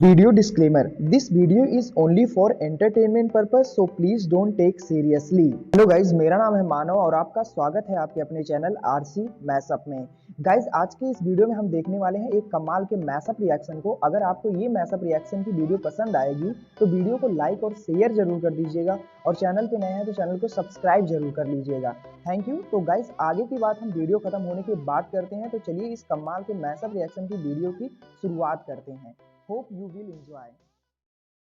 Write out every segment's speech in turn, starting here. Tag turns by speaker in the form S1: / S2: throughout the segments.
S1: Video disclaimer: This video is only for entertainment purpose, so please don't take seriously. Hello guys, मेरा नाम है मानव और आपका स्वागत है आपके अपने चैनल आरसी मैशअप में। गाइज, आज के इस वीडियो में हम देखने वाले हैं एक कमाल के मैशअप रिएक्शन को। अगर आपको ये मैशअप रिएक्शन की वीडियो पसंद आएगी तो वीडियो को लाइक और शेयर जरूर कर दीजिएगा और चैनल पे नए हैं तो चैनल को सब्सक्राइब जरूर कर लीजिएगा। Thank you. तो गाइज, आगे की बात हम वीडियो खत्म होने के बाद करते हैं, तो चलिए इस कमाल के मैशअप रिएक्शन की वीडियो की शुरुआत करते हैं। Hope you will enjoy.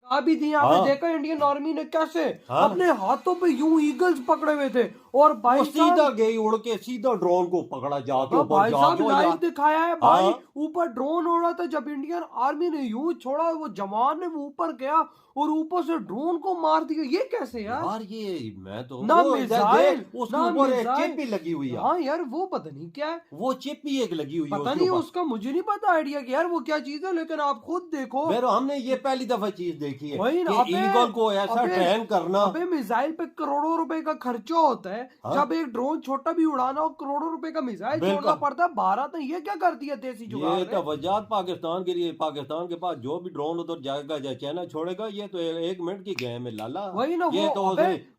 S2: अभी थी आपने देखा इंडियन आर्मी ने कैसे अपने हाथों पे यूं ईगल्स पकड़े हुए थे और भाई
S3: सीधा गई उड़ के सीधा ड्रोन को पकड़ा जाके ऊपर
S2: भाई साहब लाइव दिखाया है भाई। ऊपर ड्रोन उड़ रहा था, जब इंडियन आर्मी ने यूं छोड़ा वो जवान ने वो ऊपर गया और ऊपर से ड्रोन को मार दिया। ये कैसे यार
S3: ये मैं तो
S2: ना मिसाइल
S3: उसके ऊपर एक चिप भी लगी हुई है।
S2: हाँ यार, वो पता नहीं क्या है,
S3: वो चिप भी एक लगी हुई है,
S2: पता नहीं उसका मुझे नहीं पता आइडिया कि यार वो क्या चीज है, लेकिन आप खुद देखो।
S3: हमने ये पहली दफा चीज देखी है
S2: वही
S3: कि ईगल को ऐसा ट्रेन करना।
S2: अबे मिसाइल पे करोड़ों रुपए का खर्चा होता है। जब एक ड्रोन छोटा भी उड़ाना हो करोड़ों रुपए का मिसाइल छोड़ना पड़ता है। भारत ने ये क्या कर दिया देसी जुगाड़।
S3: ये तो वजात पाकिस्तान के लिए, पाकिस्तान के पास जो भी ड्रोन उधर जाएगा या चाइना छोड़ेगा, ये तो एक मिनट की गेम में लाला।
S2: वही ना,
S3: ये
S2: तो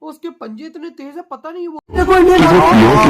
S2: उसके पंजे इतने तेज है, पता नहीं वो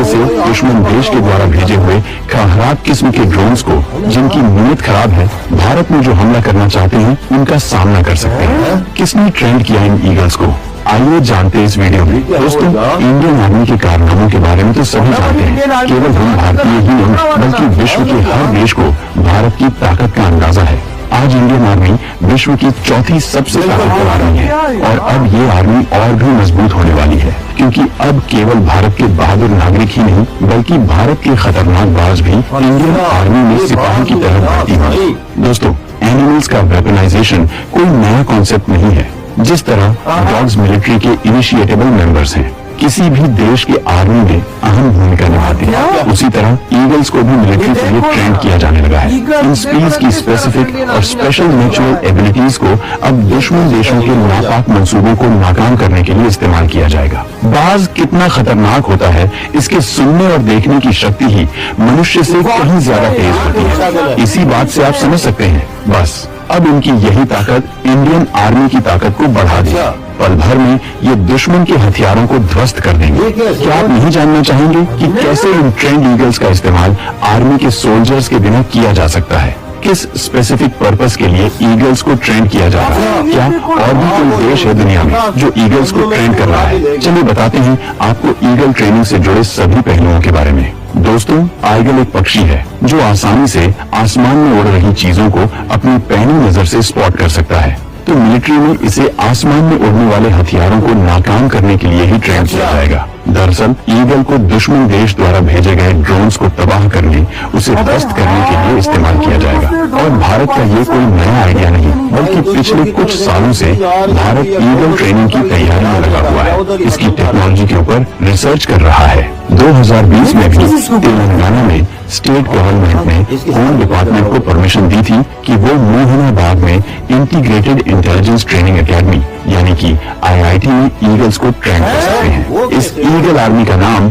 S4: से दुश्मन देश के द्वारा भेजे हुए खराब किस्म के ड्रोन्स को, जिनकी नीयत खराब है, भारत में जो हमला करना चाहते हैं उनका सामना कर सकते हैं। किसने ट्रेंड किया इन ईगल्स को, आइए जानते हैं इस वीडियो में। दोस्तों, इंडियन आर्मी के कारनामों के बारे में तो सभी जानते हैं। केवल हम भारतीय ही नहीं बल्कि विश्व के हर देश को भारत की ताकत का अंदाजा है। आज इंडियन आर्मी विश्व की चौथी सबसे ताकतवर आर्मी है और अब ये आर्मी और भी मजबूत होने वाली है, क्योंकि अब केवल भारत के बहादुर नागरिक ही नहीं बल्कि भारत के खतरनाक बाज भी इंडियन आर्मी में सिपाही की तरह भर्ती हुए। दोस्तों, एनिमल्स का वेपनाइजेशन कोई नया कॉन्सेप्ट नहीं है। जिस तरह डॉग्स मिलिट्री के इनिशिएटेबल मेंबर्स हैं, किसी भी देश के आर्मी में अहम भूमिका निभाते हैं, उसी तरह ईगल्स को भी मिलिट्री के लिए ट्रेंड किया जाने लगा है। इन स्पीस की स्पेसिफिक और स्पेशल नेचुरल एबिलिटीज को अब दुश्मन देशों के नापाक मंसूबों को नाकाम करने के लिए इस्तेमाल किया जाएगा। बाज कितना खतरनाक होता है, इसके सुनने और देखने की शक्ति ही मनुष्य से कहीं ज्यादा तेज होती है। इसी बात से आप समझ सकते हैं, बस अब इनकी यही ताकत इंडियन आर्मी की ताकत को बढ़ा दिया। पल भर में ये दुश्मन के हथियारों को ध्वस्त कर देंगे। क्या आप नहीं जानना चाहेंगे कि कैसे इन ट्रेंड ईगल्स का इस्तेमाल आर्मी के सोल्जर्स के बिना किया जा सकता है? किस स्पेसिफिक पर्पस के लिए ईगल्स को ट्रेन किया जा रहा है? क्या और भी कोई देश है दुनिया में जो ईगल्स को ट्रेन कर रहा है? चलिए बताते हैं आपको ईगल ट्रेनिंग से जुड़े सभी पहलुओं के बारे में। दोस्तों, ईगल एक पक्षी है जो आसानी से आसमान में उड़ रही चीजों को अपनी पैनी नजर से स्पॉट कर सकता है। तो मिलिट्री में इसे आसमान में उड़ने वाले हथियारों को नाकाम करने के लिए ही ट्रेन किया जाएगा। दरअसल ईगल को दुश्मन देश द्वारा भेजे गए ड्रोन्स को तबाह करने, उसे ध्वस्त करने के लिए इस्तेमाल किया जाएगा। और भारत का ये कोई नया आइडिया नहीं, बल्कि पिछले कुछ सालों से भारत ईगल ट्रेनिंग की तैयारी में लगा हुआ है। इसकी टेक्नोलॉजी के ऊपर रिसर्च कर रहा है। 2020 में भी तेलंगाना में स्टेट गवर्नमेंट ने होम डिपार्टमेंट को परमिशन दी थी कि वो मोहनाबाद में इंटीग्रेटेड इंटेलिजेंस ट्रेनिंग एकेडमी यानी कि IIT में ईगल्स को ट्रेन कर सकते हैं। इस ईगल आर्मी का नाम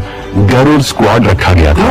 S4: गरुड़ स्क्वाड रखा गया था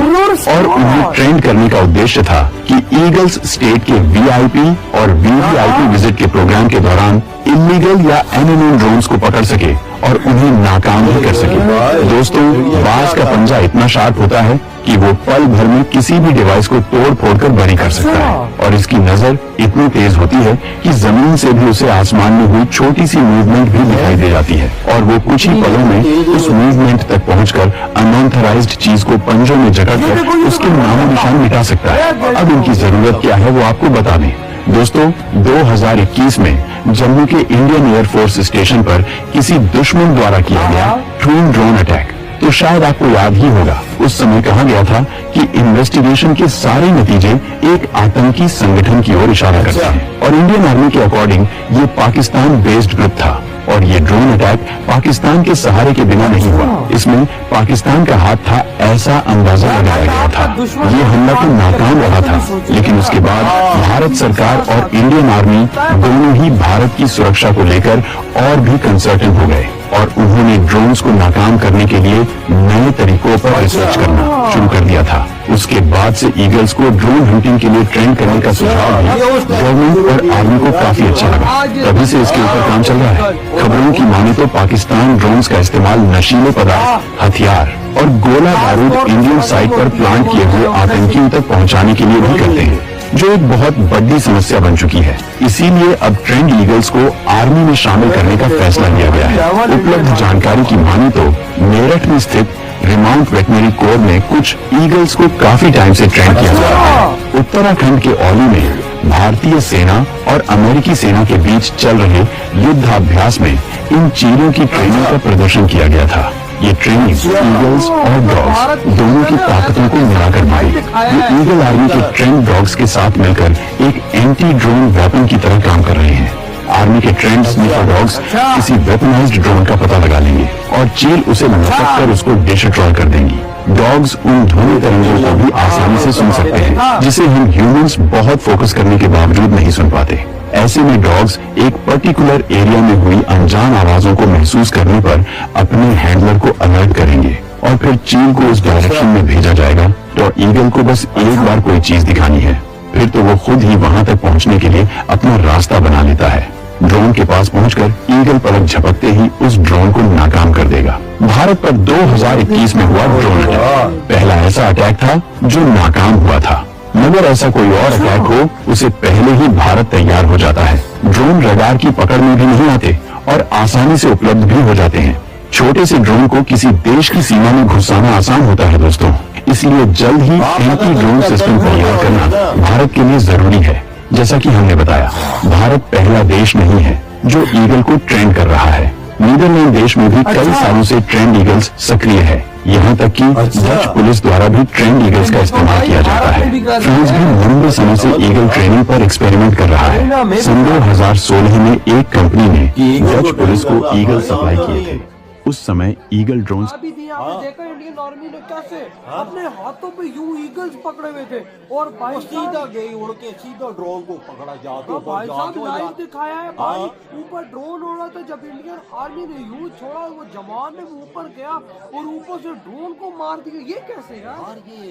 S4: और उन्हें ट्रेन करने का उद्देश्य था कि ईगल्स स्टेट के VIP और VVIP विजिट के प्रोग्राम के दौरान इलीगल या अननोन ड्रोन्स को पकड़ सके और उन्हें नाकाम भी कर सके। दोस्तों, बाज का पंजा इतना शार्प होता है कि वो पल भर में किसी भी डिवाइस को तोड़ फोड़ कर बरी कर सकता है और इसकी नजर इतनी तेज होती है कि जमीन से भी उसे आसमान में हुई छोटी सी मूवमेंट भी दिखाई दे जाती है और वो कुछ ही पलों में उस मूवमेंट तक पहुंचकर अनऑथराइज्ड चीज को पंजों में जकड़कर उसके नामो निशान मिटा सकता है। अब इनकी जरूरत क्या है वो आपको बता दें। दोस्तों, 2021 में जम्मू के इंडियन एयरफोर्स स्टेशन पर किसी दुश्मन द्वारा किया गया ट्विन ड्रोन अटैक, तो शायद आपको याद ही होगा, उस समय कहा गया था कि इन्वेस्टिगेशन के सारे नतीजे एक आतंकी संगठन की ओर इशारा करते हैं और इंडियन आर्मी के अकॉर्डिंग ये पाकिस्तान बेस्ड ग्रुप था और ये ड्रोन अटैक पाकिस्तान के सहारे के बिना नहीं हुआ। इसमें पाकिस्तान का हाथ था, ऐसा अंदाजा लगाया गया था। ये हमला तो नाकाम रहा था, लेकिन उसके बाद भारत सरकार और इंडियन आर्मी दोनों ही भारत की सुरक्षा को लेकर और भी कंसर्टन हो गए और उन्होंने ड्रोन्स को नाकाम करने के लिए नए तरीकों पर रिसर्च करना शुरू कर दिया था। उसके बाद से ईगल्स को ड्रोन हंटिंग के लिए ट्रेन करने का सुझाव भी गवर्नमेंट और आर्मी को काफी अच्छा लगा। तभी से इसके ऊपर काम चल रहा है। खबरों की माने तो पाकिस्तान ड्रोन्स का इस्तेमाल नशीले पदार्थ, हथियार और गोला बारूद इंडियन साइड पर प्लांट किए हुए आतंकियों तक पहुंचाने के लिए भी करते हैं, जो एक बहुत बड़ी समस्या बन चुकी है। इसीलिए अब ट्रेंड ईगल्स को आर्मी में शामिल करने का फैसला लिया गया है। उपलब्ध जानकारी की माने तो मेरठ में स्थित रिमाउंट वेटनरी कोर में कुछ ईगल्स को काफी टाइम से ट्रेन किया जा रहा है। उत्तराखंड के औली में भारतीय सेना और अमेरिकी सेना के बीच चल रहे युद्धाभ्यास में इन चीलों की ट्रेनिंग का प्रदर्शन किया गया था। ये ट्रेनिंग ईगल्स और डॉग्स दोनों की ताकतों को मिलाकर भाई ये ईगल आर्मी के ट्रेंड डॉग्स के साथ मिलकर एक एंटी ड्रोन वेपन की तरह काम कर रहे हैं। आर्मी के ट्रेंड स्निफर डॉग्स किसी वेपनाइज्ड ड्रोन का पता लगा लेंगे और चील उसे लपक कर उसको डिस्ट्रॉय कर देंगी। डॉग्स उन ध्वनि तरंगों को भी आसानी से सुन सकते हैं, जिसे हम ह्यूमंस बहुत फोकस करने के बावजूद नहीं सुन पाते। ऐसे में डॉग्स एक पर्टिकुलर एरिया में हुई अनजान आवाजों को महसूस करने पर अपने हैंडलर को अलर्ट करेंगे और फिर चील को उस डायरेक्शन में भेजा जाएगा। तो ईगल को बस एक बार कोई चीज दिखानी है, फिर तो वो खुद ही वहां तक पहुंचने के लिए अपना रास्ता बना लेता है। ड्रोन के पास पहुंचकर ईगल पलक झपकते ही उस ड्रोन को नाकाम कर देगा। भारत पर 2021 में हुआ ड्रोन अटैक पहला ऐसा अटैक था जो नाकाम हुआ था, मगर ऐसा कोई और अटैक हो उसे पहले ही भारत तैयार हो जाता है। ड्रोन रडार की पकड़ में भी नहीं आते और आसानी से उपलब्ध भी हो जाते हैं। छोटे से ड्रोन को किसी देश की सीमा में घुसाना आसान होता है दोस्तों, इसलिए जल्द ही एंटी ड्रोन सिस्टम तैयार करना भारत के लिए जरूरी है। जैसा कि हमने बताया, भारत पहला देश नहीं है जो ईगल को ट्रेन कर रहा है। नीदरलैंड देश में भी कई सालों से ट्रेंड ईगल्स सक्रिय है। यहाँ तक कि डच पुलिस द्वारा भी ट्रेंड ईगल्स का इस्तेमाल किया जाता है। फ्रांस भी लंबे समय से ईगल ट्रेनिंग पर एक्सपेरिमेंट कर रहा है। सन 2016 में एक कंपनी ने डच पुलिस को ईगल सप्लाई किए थे। उस समय ईगल ड्रोन्स
S2: अभी भी यहाँ पे देखा इंडियन आर्मी ने कैसे अपने हाथों पे यूं ईगल्स पकड़े हुए थे और भाई
S3: सीधा गई उड़ के सीधा ड्रोन को पकड़ा जाते
S2: भाई साहब लाइव दिखाया है भाई। ऊपर ड्रोन उड़ रहा था, जब इंडियन आर्मी ने यूं छोड़ा वो जवान ने ऊपर गया और ऊपर से ड्रोन को मार दिया। ये कैसे यार?
S3: ये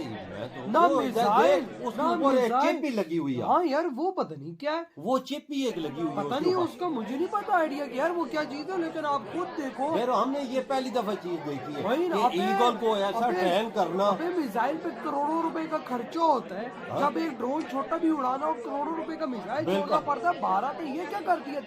S2: ना मिसाइल
S3: उसके ऊपर एक चिप भी लगी हुई है।
S2: हाँ यार वो पता नहीं क्या है,
S3: वो चिप भी एक लगी हुई है।
S2: पता नहीं उसका, मुझे नहीं पता आइडिया यार वो क्या चीज है, लेकिन आप खुद देखो।
S3: हमने ये पहली दफा चीज देखी है।
S2: वही ना,
S3: ईगल को ऐसा ट्रेन करना।
S2: मिसाइल पे करोड़ों रुपए का खर्चा होता है, जब एक ड्रोन छोटा भी उड़ाना और करोड़ों रुपए का मिसाइल छोड़ना पड़ता है। भारत ने ये क्या कर दिया?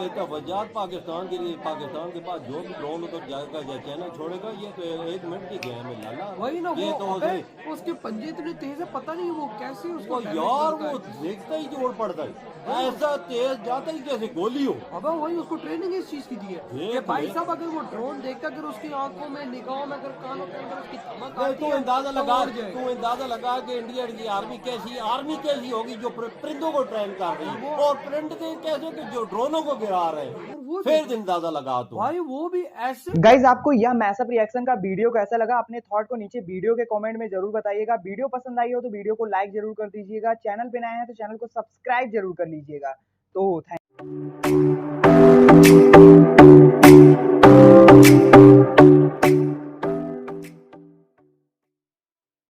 S3: ये तो वजह पाकिस्तान के लिए, पाकिस्तान के पास जो भी ड्रोन उधर जाएगा या चाइना छोड़ेगा, ये तो एक मिनट की गेम है लाला।
S2: वही ना,
S3: ये
S2: वो
S3: तो
S2: उसके पंजे इतने तेज है, पता नहीं वो कैसे उसको
S3: यार वो देखता ही जोड़ पड़ता है, ऐसा तेज जाता ही जैसे गोली हो।
S2: अब वही उसको ट्रेनिंग इस चीज की दी है कि भाई साहब अगर वो ड्रोन देखता, अगर उसकी आंखों में, निगाहों में, अगर कानों के अंदर उसकी चमक आती है, तू अंदाजा लगा कि इंडिया की आर्मी कैसी होगी जो परिंदों को ट्रेन कर रही है और परिंदे कैसे कि जो ड्रोनों को गिरा रहे हैं। फिर अंदाजा लगा तो भाई वो भी ऐसे।
S1: गाइज आपको यह मैसअप रिएक्शन का वीडियो कैसा लगा? अपने थॉट को नीचे वीडियो के कमेंट में जरूर बताइएगा। वीडियो पसंद आई हो तो वीडियो को लाइक जरूर कर दीजिएगा। चैनल पे नए हैं तो चैनल को सब्सक्राइब जरूर कर लीजिएगा। तो थैंक